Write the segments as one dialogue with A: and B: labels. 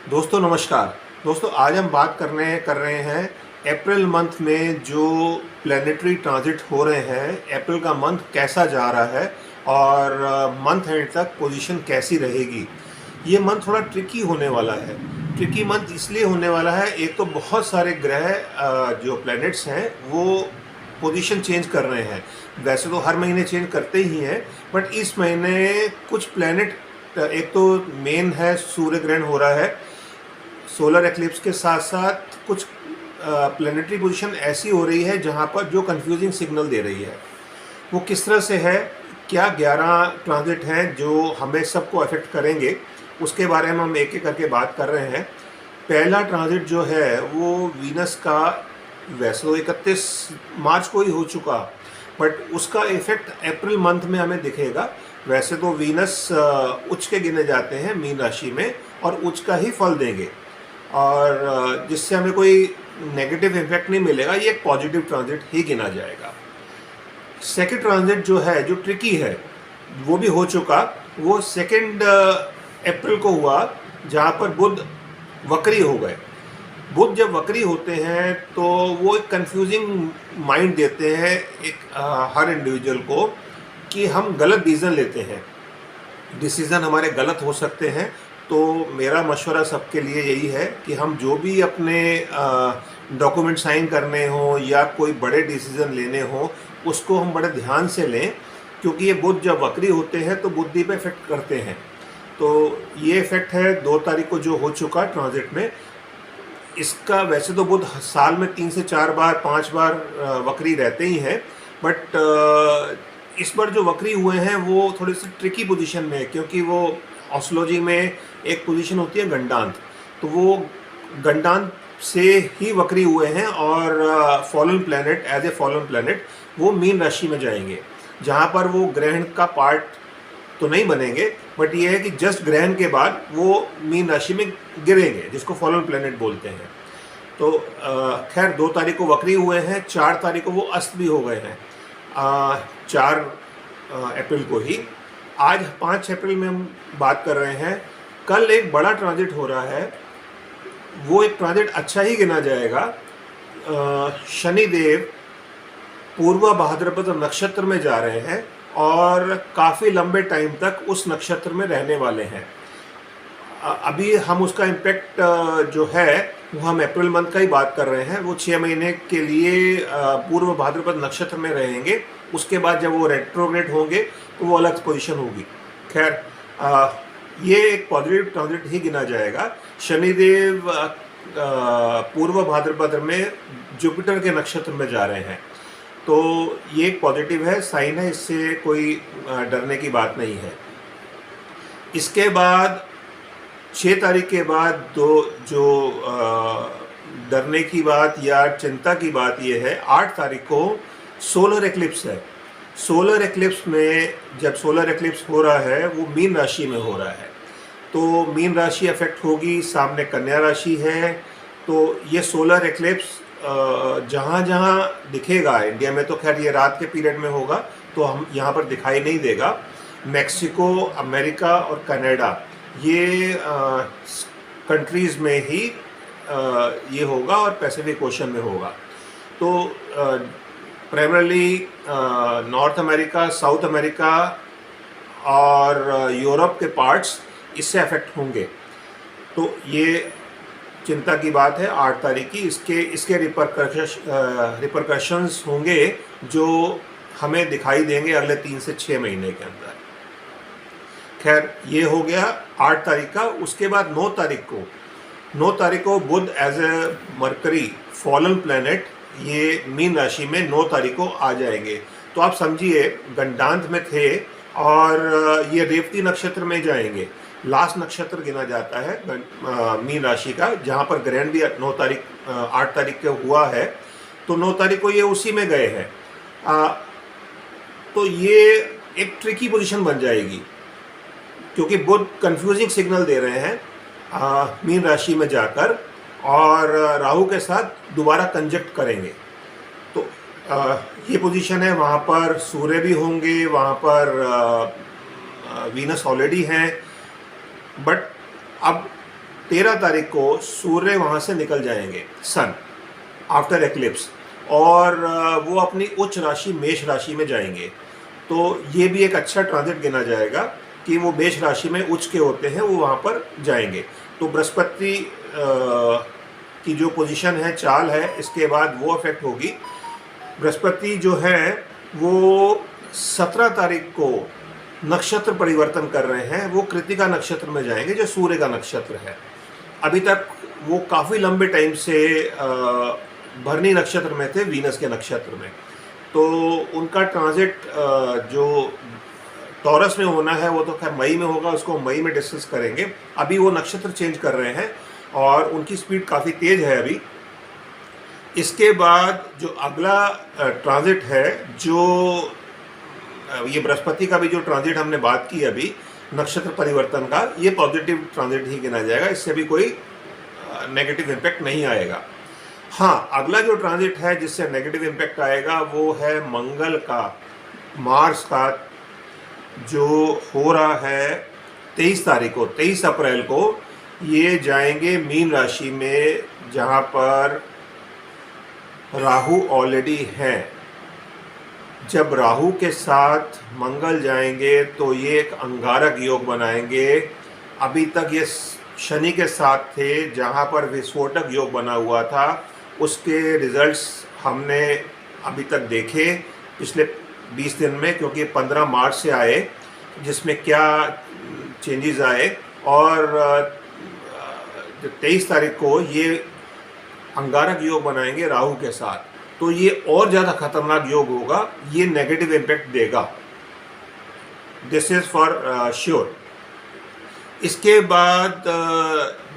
A: दोस्तों नमस्कार। दोस्तों आज हम बात कर रहे हैं अप्रैल मंथ में जो प्लैनेटरी ट्रांजिट हो रहे हैं, अप्रैल का मंथ कैसा जा रहा है और मंथ एंड तक पोजीशन कैसी रहेगी। ये मंथ थोड़ा ट्रिकी होने वाला है। ट्रिकी मंथ इसलिए होने वाला है, एक तो बहुत सारे ग्रह जो प्लैनेट्स हैं वो पोजीशन चेंज कर रहे हैं। वैसे तो हर महीने चेंज करते ही हैं, बट इस महीने कुछ प्लैनेट, एक तो मेन है सूर्य ग्रहण हो रहा है सोलर एक्लिप्स के साथ साथ कुछ प्लैनेटरी पोजीशन ऐसी हो रही है जहां पर जो कंफ्यूजिंग सिग्नल दे रही है। वो किस तरह से है, क्या 11 ट्रांजिट हैं जो हमें सबको अफेक्ट करेंगे, उसके बारे में हम एक एक करके बात कर रहे हैं। पहला ट्रांजिट जो है वो वीनस का, वैसे तो 31 मार्च को ही हो चुका, बट उसका इफेक्ट अप्रैल मंथ में हमें दिखेगा। वैसे तो वीनस उच्च के गिने जाते हैं मीन राशि में और उच्च का ही फल देंगे और जिससे हमें कोई नेगेटिव इफेक्ट नहीं मिलेगा। ये एक पॉजिटिव ट्रांजिट ही गिना जाएगा। सेकंड ट्रांजिट जो है, जो ट्रिकी है, वो भी हो चुका। वो 2 अप्रैल को हुआ जहाँ पर बुध वक्री हो गए। बुध जब वक्री होते हैं तो वो एक कंफ्यूजिंग माइंड देते हैं हर इंडिविजुअल को कि हम गलत डिसीजन लेते हैं, डिसीज़न हमारे गलत हो सकते हैं। तो मेरा मशवरा सबके लिए यही है कि हम जो भी अपने डॉक्यूमेंट साइन करने हो या कोई बड़े डिसीज़न लेने हो उसको हम बड़े ध्यान से लें, क्योंकि ये बुध जब वक्री होते हैं तो बुद्धि पे इफेक्ट करते हैं। तो ये इफेक्ट है 2 तारीख को जो हो चुका ट्रांजिट में। इसका वैसे तो बुध साल में 3 से 4 बार 5 बार वक्री रहते ही हैं, बट इस बार जो वक्री हुए हैं वो थोड़े से ट्रिकी पोजीशन में है, क्योंकि वो ऑस्ट्रोलॉजी में एक पोजीशन होती है गंडांत, तो वो गंडांत से ही वक्री हुए हैं और fallen planet, as a fallen planet वो मीन राशि में जाएंगे, जहाँ पर वो ग्रहण का पार्ट तो नहीं बनेंगे, बट ये है कि जस्ट ग्रहण के बाद वो मीन राशि में गिरेंगे, जिसको फॉलन प्लैनेट बोलते हैं। तो खैर 2 तारीख को वक्री हुए हैं, 4 तारीख को वो अस्त भी हो गए हैं, 4 अप्रैल को ही। आज 5 अप्रैल में हम बात कर रहे हैं। कल एक बड़ा ट्रांजिट हो रहा है, वो एक ट्रांजिट अच्छा ही गिना जाएगा। शनिदेव पूर्वा भाद्रपद नक्षत्र में जा रहे हैं और काफ़ी लंबे टाइम तक उस नक्षत्र में रहने वाले हैं। अभी हम उसका इम्पेक्ट जो है वो हम अप्रैल मंथ का ही बात कर रहे हैं। वो 6 महीने के लिए पूर्व भाद्रपद नक्षत्र में रहेंगे। उसके बाद जब वो रेट्रोग्रेड होंगे तो वो अलग पोजीशन होगी। खैर ये एक पॉजिटिव ट्रांजिट ही गिना जाएगा। शनिदेव पूर्व भाद्रपद में जुपिटर के नक्षत्र में जा रहे हैं, तो ये एक पॉजिटिव है, साइन है, इससे कोई डरने की बात नहीं है। इसके बाद 6 तारीख के बाद जो डरने की बात या चिंता की बात ये है, 8 तारीख को सोलर एक्लिप्स है। सोलर एक्लिप्स में जब सोलर एक्लिप्स हो रहा है वो मीन राशि में हो रहा है, तो मीन राशि अफेक्ट होगी, सामने कन्या राशि है। तो ये सोलर एक्लिप्स जहाँ जहाँ दिखेगा, इंडिया में तो खैर ये रात के पीरियड में होगा तो हम यहाँ पर दिखाई नहीं देगा। मैक्सिको, अमेरिका और कनाडा, ये कंट्रीज़ में ही ये होगा और पैसिफिक ओशन में होगा। तो primarily north America, south America और यूरोप के पार्ट्स इससे अफेक्ट होंगे। तो ये चिंता की बात है 8 तारीख की। इसके रिपरकशंस होंगे जो हमें दिखाई देंगे अगले 3 से 6 महीने के अंदर। खैर ये हो गया 8 तारीख का। उसके बाद 9 तारीख को Budh as a Mercury fallen planet ये मीन राशि में 9 तारीख को आ जाएंगे। तो आप समझिए गंडांत में थे और ये रेवती नक्षत्र में जाएंगे। लास्ट नक्षत्र गिना जाता है मीन राशि का, जहाँ पर ग्रहण भी 8 तारीख के हुआ है, तो 9 तारीख को ये उसी में गए हैं। तो ये एक ट्रिकी पोजीशन बन जाएगी, क्योंकि बुध कंफ्यूजिंग सिग्नल दे रहे हैं मीन राशि में जाकर और राहु के साथ दोबारा कंजक्ट करेंगे। तो ये पोजीशन है, वहाँ पर सूर्य भी होंगे, वहाँ पर वीनस ऑलरेडी हैं, बट अब 13 तारीख को सूर्य वहाँ से निकल जाएंगे, सन, आफ्टर एक्लिप्स, और वो अपनी उच्च राशि मेष राशि में जाएंगे। तो ये भी एक अच्छा ट्रांजिट गिना जाएगा कि वो मेष राशि में उच्च के होते हैं, वो वहाँ पर जाएंगे। तो बृहस्पति की जो पोजीशन है, चाल है, इसके बाद वो अफेक्ट होगी। बृहस्पति जो है वो 17 तारीख को नक्षत्र परिवर्तन कर रहे हैं, वो कृतिका नक्षत्र में जाएंगे जो सूर्य का नक्षत्र है। अभी तक वो काफ़ी लंबे टाइम से भरनी नक्षत्र में थे, वीनस के नक्षत्र में। तो उनका ट्रांजिट जो टॉरस में होना है वो तो खैर मई में होगा, उसको मई में डिस्कस करेंगे। अभी वो नक्षत्र चेंज कर रहे हैं और उनकी स्पीड काफ़ी तेज है अभी। इसके बाद जो अगला ट्रांजिट है, जो ये बृहस्पति का भी जो ट्रांजिट हमने बात की अभी नक्षत्र परिवर्तन का, ये पॉजिटिव ट्रांजिट ही गिना जाएगा, इससे भी कोई नेगेटिव इम्पैक्ट नहीं आएगा। हाँ, अगला जो ट्रांजिट है जिससे नेगेटिव इम्पैक्ट आएगा वो है मंगल का, मार्स का, जो हो रहा है 23 तारीख को, 23 अप्रैल को ये जाएंगे मीन राशि में, जहाँ पर राहु ऑलरेडी हैं। जब राहु के साथ मंगल जाएंगे तो ये एक अंगारक योग बनाएंगे। अभी तक ये शनि के साथ थे, जहाँ पर विस्फोटक योग बना हुआ था, उसके रिजल्ट्स हमने अभी तक देखे पिछले 20 दिन में, क्योंकि 15 मार्च से आए, जिसमें क्या चेंजेस आए। और 23 तारीख को ये अंगारक योग बनाएंगे राहु के साथ, तो ये और ज़्यादा खतरनाक योग होगा, ये नेगेटिव इम्पैक्ट देगा, दिस इज़ फॉर श्योर। इसके बाद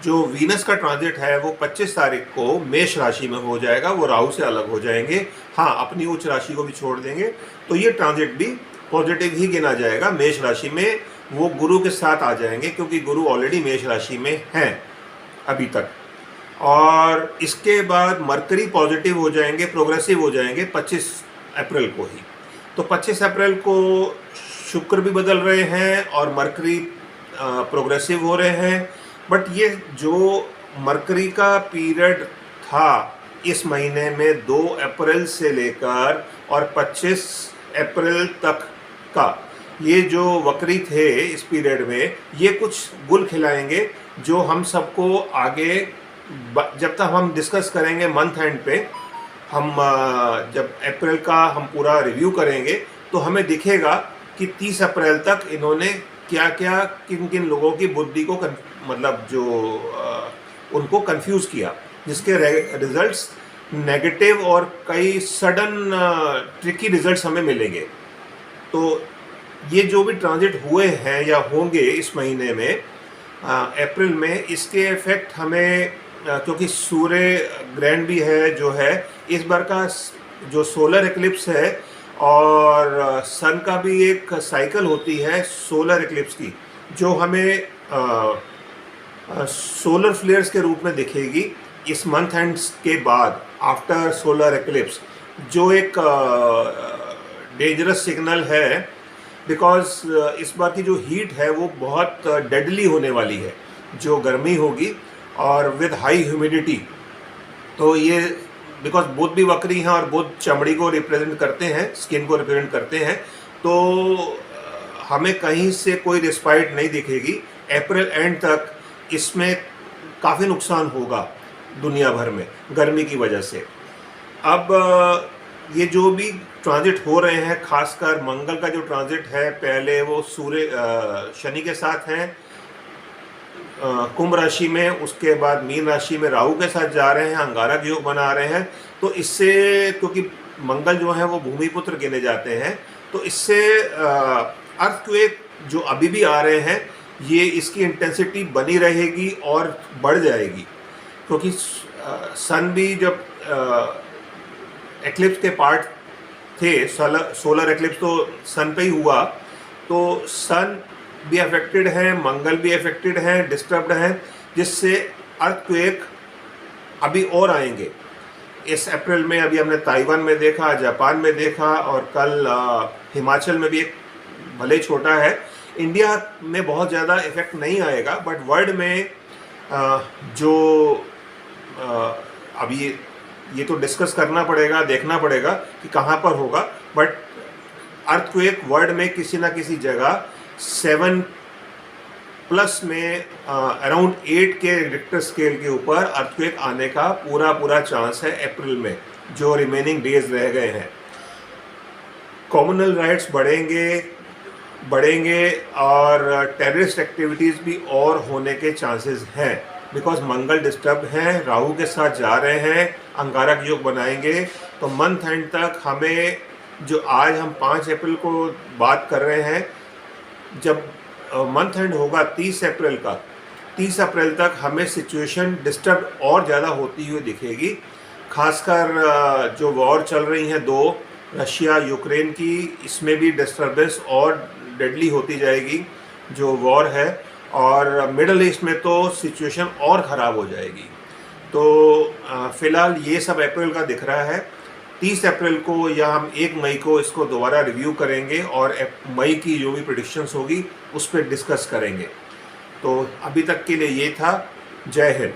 A: जो वीनस का ट्रांजिट है वो 25 तारीख को मेष राशि में हो जाएगा, वो राहु से अलग हो जाएंगे। हाँ, अपनी उच्च राशि को भी छोड़ देंगे, तो ये ट्रांजिट भी पॉजिटिव ही गिना जाएगा। मेष राशि में वो गुरु के साथ आ जाएंगे, क्योंकि गुरु ऑलरेडी मेष राशि में हैं अभी तक। और इसके बाद मरकरी पॉजिटिव हो जाएंगे, प्रोग्रेसिव हो जाएंगे 25 अप्रैल को ही। तो 25 अप्रैल को शुक्र भी बदल रहे हैं और मरकरी प्रोग्रेसिव हो रहे हैं। बट ये जो मरकरी का पीरियड था इस महीने में 2 अप्रैल से लेकर और 25 अप्रैल तक का, ये जो वक्री थे इस पीरियड में, ये कुछ गुल खिलाएंगे जो हम सबको आगे, जब तक हम डिस्कस करेंगे मंथ एंड पे, हम जब अप्रैल का हम पूरा रिव्यू करेंगे तो हमें दिखेगा कि 30 अप्रैल तक इन्होंने क्या क्या, किन किन लोगों की बुद्धि को मतलब जो उनको कंफ्यूज किया, जिसके रिजल्ट्स नेगेटिव और कई सडन ट्रिकी रिजल्ट्स हमें मिलेंगे। तो ये जो भी ट्रांजिट हुए हैं या होंगे इस महीने में अप्रैल में, इसके इफेक्ट हमें, क्योंकि सूर्य ग्रहण भी है जो है इस बार का, जो सोलर एक्लिप्स है, और सन का भी एक साइकिल होती है सोलर एक्लिप्स की, जो हमें सोलर फ्लेयर्स के रूप में दिखेगी इस मंथ एंड के बाद, आफ्टर सोलर एक्लिप्स, जो एक डेंजरस सिग्नल है, बिकॉज इस बार की जो हीट है वो बहुत डेडली होने वाली है, जो गर्मी होगी और विद हाई ह्यूमिडिटी। तो ये बिकॉज बुध भी वक्री हैं और बुध चमड़ी को रिप्रेजेंट करते हैं, स्किन को रिप्रेजेंट करते हैं, तो हमें कहीं से कोई रिस्पाइट नहीं दिखेगी अप्रैल एंड तक। इसमें काफ़ी नुकसान होगा दुनिया भर में गर्मी की वजह से। अब ये जो भी ट्रांजिट हो रहे हैं, खासकर मंगल का जो ट्रांजिट है, पहले वो सूर्य शनि के साथ हैं कुंभ राशि में, उसके बाद मीन राशि में राहु के साथ जा रहे हैं, अंगारक योग बना रहे हैं। तो इससे, क्योंकि मंगल जो है वो भूमिपुत्र गिने जाते हैं, तो इससे अर्थक्वेक जो अभी भी आ रहे हैं, ये इसकी इंटेंसिटी बनी रहेगी और बढ़ जाएगी, क्योंकि सन भी जब एक्लिप्स के पार्ट थे, सोलर एक्लिप्स तो सन पे ही हुआ, तो सन भी अफेक्टेड है, मंगल भी अफेक्टेड है, डिस्टर्ब्ड है, जिससे अर्थक्वेक अभी और आएंगे इस अप्रैल में। अभी हमने ताइवान में देखा, जापान में देखा, और कल हिमाचल में भी एक, भले छोटा है, इंडिया में बहुत ज़्यादा इफेक्ट नहीं आएगा, बट वर्ल्ड में जो अभी ये तो डिस्कस करना पड़ेगा, देखना पड़ेगा कि कहाँ पर होगा, बट अर्थक्वेक वर्ल्ड में किसी ना किसी जगह 7+ में अराउंड 8 के रिक्टर स्केल के ऊपर अर्थक्वेक आने का पूरा चांस है अप्रैल में, जो रिमेनिंग डेज रह गए हैं। कॉमनल राइट्स बढ़ेंगे और टेररिस्ट एक्टिविटीज़ भी और होने के चांसेस हैं, बिकॉज मंगल डिस्टर्ब हैं, राहु के साथ जा रहे हैं, अंगारक योग बनाएंगे। तो मंथ एंड तक हमें, जो आज हम 5 अप्रैल को बात कर रहे हैं, जब मंथ एंड होगा 30 अप्रैल का, 30 अप्रैल तक हमें सिचुएशन डिस्टर्ब और ज़्यादा होती हुई दिखेगी। खासकर जो वॉर चल रही हैं दो, रशिया यूक्रेन की, इसमें भी डिस्टर्बेंस और डेडली होती जाएगी जो वॉर है, और मिडल ईस्ट में तो सिचुएशन और ख़राब हो जाएगी। तो फ़िलहाल ये सब अप्रैल का दिख रहा है। 30 अप्रैल को या हम 1 मई को इसको दोबारा रिव्यू करेंगे और मई की जो भी प्रेडिक्शंस होगी उस पर डिस्कस करेंगे। तो अभी तक के लिए ये था। जय हिंद।